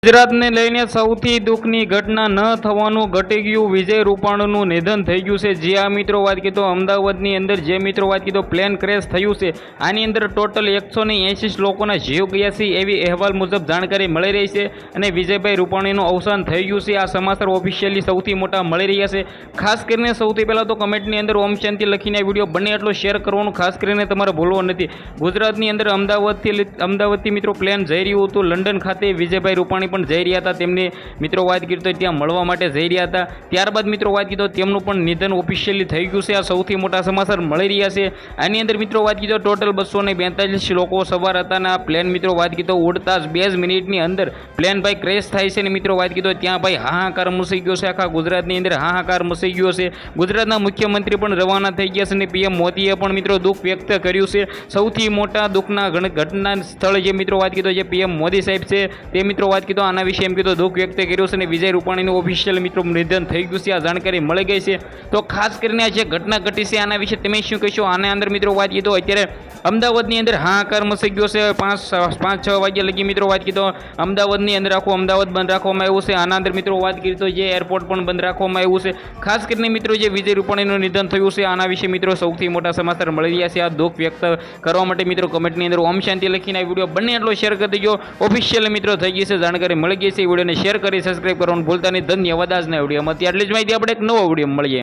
ગુજરાતને લઈને સૌથી દુઃખની ઘટના ન થવાનું ઘટી ગયું. વિજય રૂપાણીનું નિધન થઈ ગયું છે. જે આ મિત્રો વાત કીધો અમદાવાદની અંદર જે મિત્રો વાત કીધો પ્લેન ક્રેશ થયું છે. આની અંદર ટોટલ 180 લોકોના જીવ ગયા છે એવી અહેવાલ મુજબ જાણકારી મળી રહી છે. અને વિજયભાઈ રૂપાણીનું અવસાન થઈ ગયું છે. આ સમાચાર ઓફિશિયલી સૌથી મોટા મળી રહ્યા છે. ખાસ કરીને સૌથી પહેલાં તો કમેન્ટની અંદર ઓમ શાંતિ લખીને આ વિડીયો બને એટલો શેર કરવાનું ખાસ કરીને તમારે ભૂલવો નથી. ગુજરાતની અંદર અમદાવાદથી મિત્રો પ્લેન જઈ રહ્યું હતું લંડન ખાતે. વિજયભાઈ રૂપાણી પણ જઈ રહ્યા હતા. તેમની મિત્રો વાત કરી તો ત્યાં મળવા માટે જઈ રહ્યા હતા. ત્યારબાદ મિત્રો વાત કીધો તેમનું પણ નિધન ઓફિશિયલી થઈ ગયું છે. આ સૌથી મોટા સમાચાર મળી રહ્યા છે. આની અંદર મિત્રો વાત કીધો ટોટલ 242 લોકો સવાર હતા અને આ પ્લેન મિત્રો વાત કીધો ઉડતા જ 2 જ મિનિટની અંદર પ્લેન ભાઈ ક્રેશ થાય છે. અને મિત્રો વાત કીધો ત્યાં ભાઈ હાહાકાર મચી ગયો છે. આખા ગુજરાતની અંદર હાહાકાર મચી ગયો છે. ગુજરાતના મુખ્યમંત્રી પણ રવાના થઈ ગયા છે અને પીએમ મોદીએ પણ મિત્રો દુઃખ વ્યક્ત કર્યું છે. સૌથી મોટા દુઃખના ઘટના સ્થળ જે મિત્રો વાત કીધો જે પીએમ મોદી સાહેબ છે તે મિત્રો વાત કીધો આના વિશે એમ કીધું દુઃખ વ્યક્ત કર્યું છે. અને વિજય રૂપાણીનું ઓફિશિયલ મિત્રો નિધન થઈ ગયું છે. આ જાણકારી મળી ગઈ છે. તો ખાસ કરીને આ જે ઘટના ઘટી છે આના વિશે તમે શું કહેશો? આના અંદર મિત્રો વાત કીધો અત્યારે અમદાવાદની અંદર હાહાકાર મચી ગયો છે. 5-6 વાગ્યા લગી મિત્રો વાત કીધો અમદાવાદની અંદર આખું અમદાવાદ બંધ રાખવામાં આવ્યું છે. આના અંદર મિત્રો વાત કરી તો જે એરપોર્ટ પણ બંધ રાખવામાં આવ્યું છે. ખાસ કરીને મિત્રો જે વિજય રૂપાણીનું નિધન થયું છે આના વિશે મિત્રો સૌથી મોટા સમાચાર મળી રહ્યા છે. આ દુઃખ વ્યક્ત કરવા માટે મિત્રો કમેન્ટની અંદર ઓમ શાંતિ લખીને આ વિડીયો બંને એટલો શેર કરી દેજો. ઓફિશિયલ મિત્રો થઈ ગઈ છે જાણકારી મળી ગઈ છે. વિડીયોને શેર કરી સબસ્ક્રાઇબ કરવાનું ભૂલતા નહીં. ધન્યવાદ. આજના વિડીયોમાં આટલી જ માહિતી આપણે એક નવો વિડીયો મળીએ.